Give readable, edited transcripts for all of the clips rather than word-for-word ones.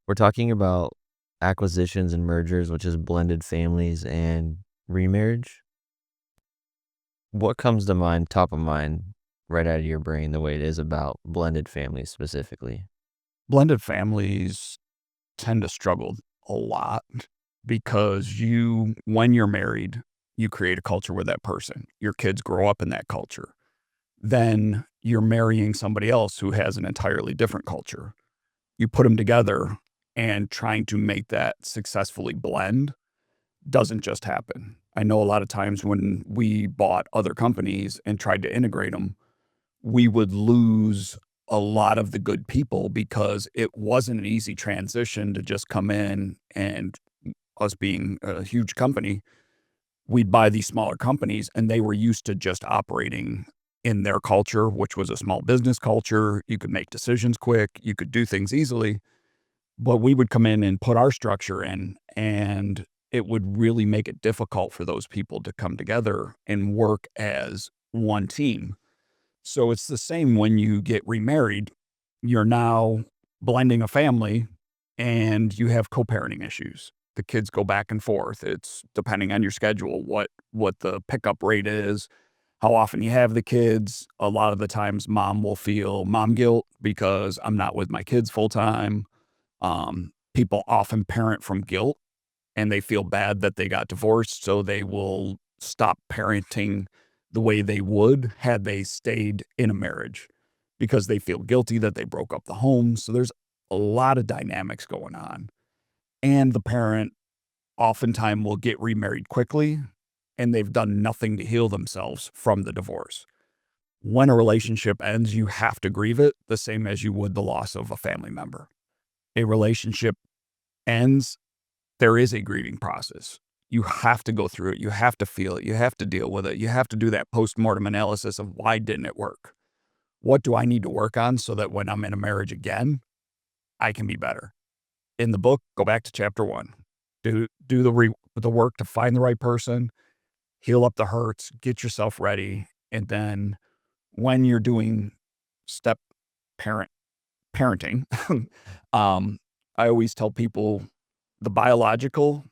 We're talking about acquisitions and mergers, which is blended families and remarriage. What comes to mind, top of mind, right out of your brain, the way it is about blended families specifically? Blended families tend to struggle a lot because when you're married, you create a culture with that person. Your kids grow up in that culture. Then you're marrying somebody else who has an entirely different culture. You put them together, and trying to make that successfully blend doesn't just happen. I know a lot of times when we bought other companies and tried to integrate them, we would lose a lot of the good people because it wasn't an easy transition to just come in. And us being a huge company, we'd buy these smaller companies and they were used to just operating in their culture, which was a small business culture. You could make decisions quick, you could do things easily, but we would come in and put our structure in, and it would really make it difficult for those people to come together and work as one team. So it's the same when you get remarried. You're now blending a family and you have co-parenting issues. The kids go back and forth. It's depending on your schedule, what the pickup rate is, how often you have the kids. A lot of the times mom will feel mom guilt because I'm not with my kids full time. People often parent from guilt and they feel bad that they got divorced, so they will stop parenting the way they would had they stayed in a marriage because they feel guilty that they broke up the home. So there's a lot of dynamics going on. And the parent oftentimes will get remarried quickly and they've done nothing to heal themselves from the divorce. When a relationship ends, you have to grieve it the same as you would the loss of a family member. A relationship ends, there is a grieving process. You have to go through it. You have to feel it. You have to deal with it. You have to do that post-mortem analysis of why didn't it work? What do I need to work on so that when I'm in a marriage again, I can be better? In the book, go back to chapter 1. Do the work to find the right person, heal up the hurts, get yourself ready, and then when you're doing step parent parenting, um, I always tell people the biological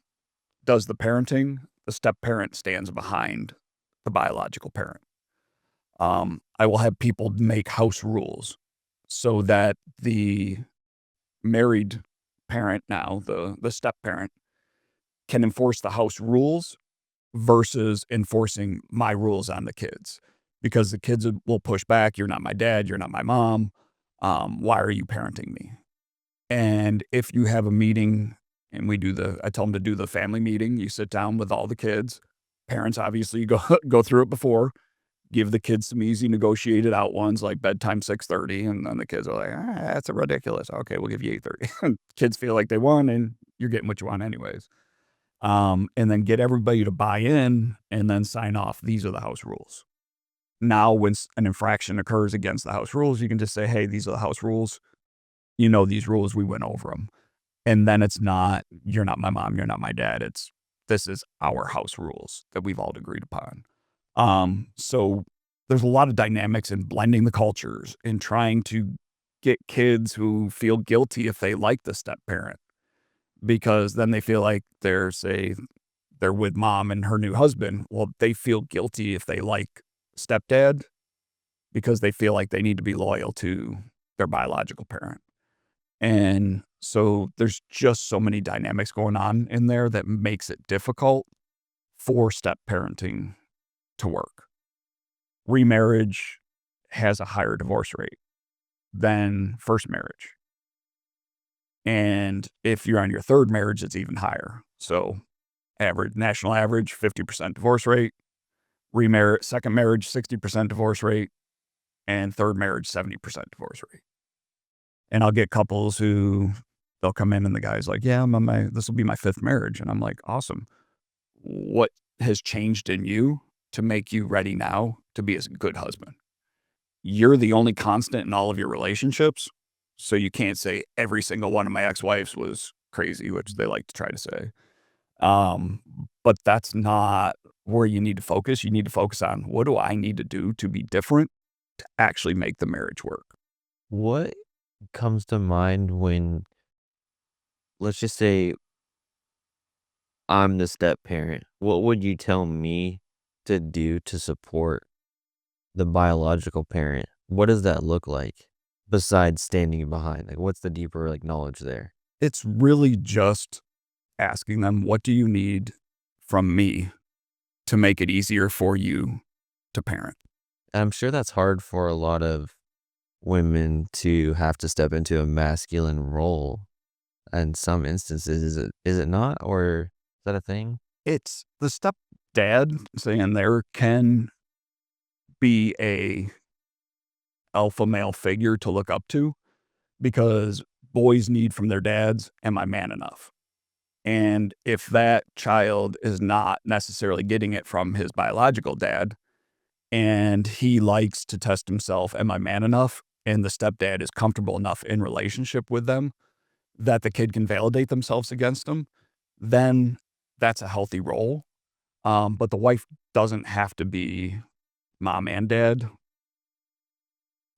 does the parenting, the step parent stands behind the biological parent. I will have people make house rules so that the married parent now, the step parent, can enforce the house rules versus enforcing my rules on the kids. Because the kids will push back, you're not my dad, you're not my mom. Why are you parenting me? And if you have a meeting and I tell them to do the family meeting, you sit down with all the kids. Parents obviously go through it before, give the kids some easy negotiated out ones like bedtime 6:30, and then the kids are like, that's ridiculous. Okay, we'll give you 8:30. Kids feel like they won and you're getting what you want anyways. And then get everybody to buy in and then sign off. These are the house rules. Now, when an infraction occurs against the house rules, you can just say, hey, these are the house rules. You know, these rules, we went over them. And then it's not, you're not my mom, you're not my dad. This is our house rules that we've all agreed upon. So there's a lot of dynamics in blending the cultures and trying to get kids who feel guilty if they like the step parent, because then they feel like they're with mom and her new husband. Well, they feel guilty if they like stepdad because they feel like they need to be loyal to their biological parent. And so there's just so many dynamics going on in there that makes it difficult for step parenting to work. Remarriage has a higher divorce rate than first marriage. And if you're on your third marriage, it's even higher. So national average, 50% divorce rate. Second marriage, 60% divorce rate. And third marriage, 70% divorce rate. And I'll get couples who they'll come in and the guy's like, yeah, this will be my fifth marriage. And I'm like, awesome. What has changed in you to make you ready now to be a good husband? You're the only constant in all of your relationships. So you can't say every single one of my ex-wives was crazy, which they like to try to say. But that's not where you need to focus. You need to focus on, what do I need to do to be different to actually make the marriage work? What comes to mind when let's just say I'm the step parent. What would you tell me to do to support the biological parent? What does that look like besides standing behind? Like, what's the deeper, like, knowledge there? It's really just asking them, what do you need from me to make it easier for you to parent? And I'm sure that's hard for a lot of women to have to step into a masculine role in some instances. Is it not, or is that a thing? It's the stepdad saying there can be a alpha male figure to look up to because boys need from their dads, am I man enough? And if that child is not necessarily getting it from his biological dad and he likes to test himself, am I man enough? And the stepdad is comfortable enough in relationship with them that the kid can validate themselves against them, then that's a healthy role. But the wife doesn't have to be mom and dad.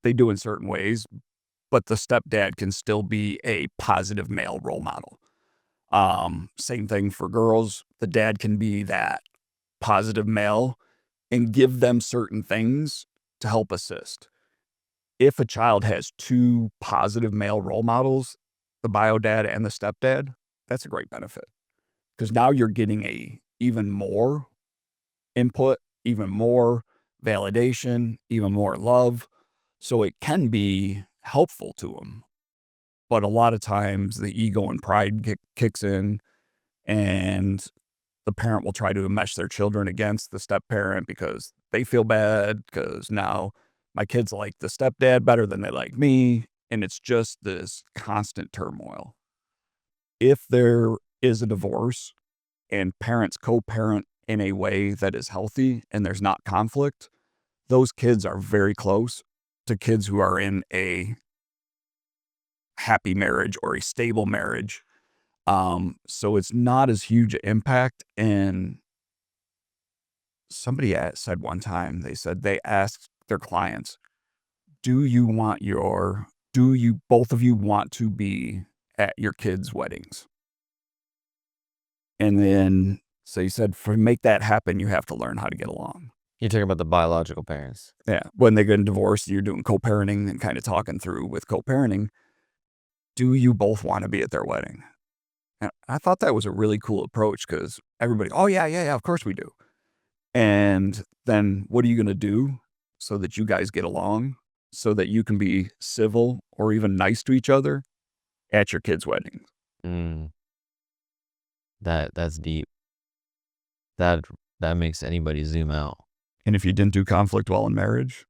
They do in certain ways, but the stepdad can still be a positive male role model. Same thing for girls. The dad can be that positive male and give them certain things to help assist. If a child has two positive male role models, the bio dad and the stepdad, that's a great benefit because now you're getting a even more input, even more validation, even more love. So it can be helpful to them. But a lot of times the ego and pride kicks in, and the parent will try to enmesh their children against the step parent because they feel bad because now my kids like the stepdad better than they like me. And it's just this constant turmoil. If there is a divorce and parents co-parent in a way that is healthy and there's not conflict, those kids are very close to kids who are in a happy marriage or a stable marriage. So it's not as huge an impact. And somebody said one time, they said they asked their clients, do you, both of you want to be at your kids' weddings? And then, so he said, for make that happen, you have to learn how to get along. You're talking about the biological parents. Yeah. When they get divorced, you're doing co-parenting and kind of talking through with co-parenting. Do you both want to be at their wedding? And I thought that was a really cool approach because everybody, oh, yeah, yeah, yeah, of course we do. And then what are you going to do so that you guys get along, so that you can be civil or even nice to each other at your kids' weddings? Mm, that's deep. That that makes anybody zoom out. And if you didn't do conflict well in marriage,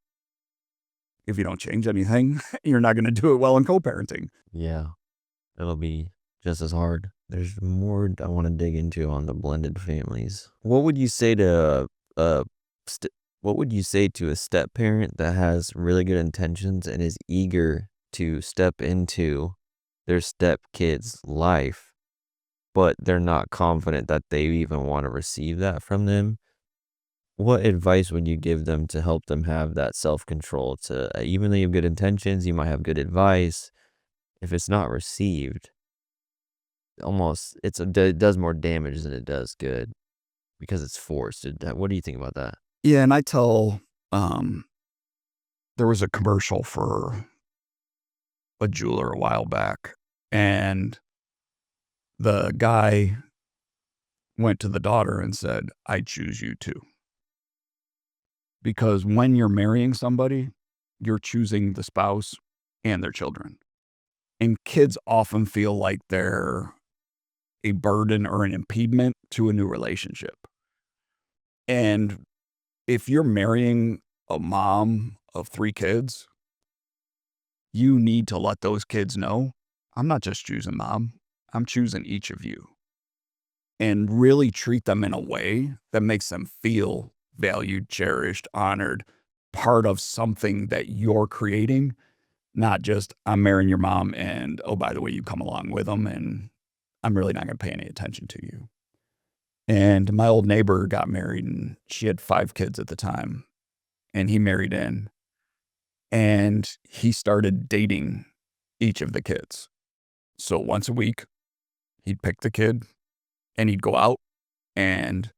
if you don't change anything, you're not going to do it well in co-parenting. Yeah, it'll be just as hard. There's more I want to dig into on the blended families. What would you say to uh what would you say to a step parent that has really good intentions and is eager to step into their step kid's life, but they're not confident that they even want to receive that from them? What advice would you give them to help them have that self-control to, even though you have good intentions, you might have good advice, if it's not received, almost it does more damage than it does good because it's forced. What do you think about that? Yeah, and I tell, um, there was a commercial for a jeweler a while back, and the guy went to the daughter and said, I choose you too. Because when you're marrying somebody, you're choosing the spouse and their children. And kids often feel like they're a burden or an impediment to a new relationship. And if you're marrying a mom of 3 kids, you need to let those kids know, I'm not just choosing mom, I'm choosing each of you. And really treat them in a way that makes them feel valued, cherished, honored, part of something that you're creating, not just I'm marrying your mom and, oh, by the way, you come along with them and I'm really not going to pay any attention to you. And my old neighbor got married and she had 5 kids at the time, and he married in, and he started dating each of the kids. So once a week, He'd pick the kid and he'd go out and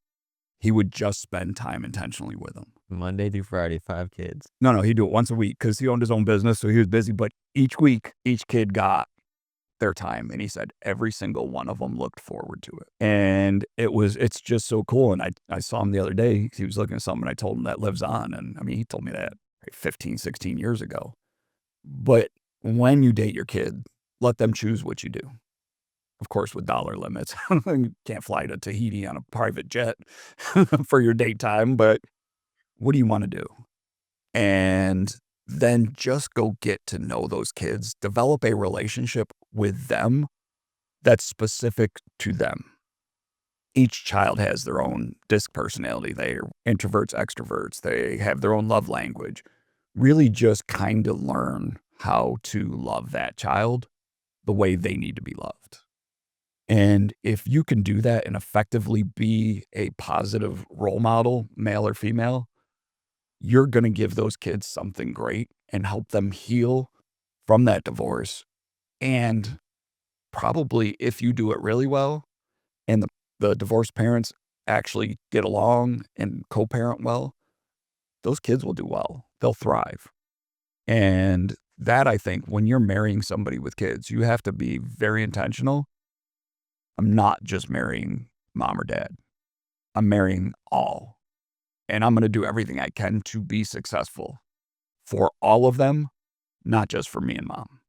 he would just spend time intentionally with them. Monday through Friday, 5 kids. No, he'd do it once a week because he owned his own business, so he was busy. But each week, each kid got their time, and he said every single one of them looked forward to it. And it's just so cool. And I saw him the other day. He was looking at something, and I told him that lives on. And I mean, he told me that 15, 16 years ago. But when you date your kid, let them choose what you do. Of course, with dollar limits. You can't fly to Tahiti on a private jet for your date time, but what do you want to do? And then just go get to know those kids, develop a relationship with them that's specific to them. Each child has their own disc personality. They are introverts, extroverts. They have their own love language. Really just kind of learn how to love that child the way they need to be loved. And if you can do that and effectively be a positive role model, male or female, you're going to give those kids something great and help them heal from that divorce. And probably if you do it really well and the divorced parents actually get along and co-parent well, those kids will do well. They'll thrive. And that, I think, when you're marrying somebody with kids, you have to be very intentional. I'm not just marrying mom or dad. I'm marrying all. And I'm going to do everything I can to be successful for all of them, not just for me and mom.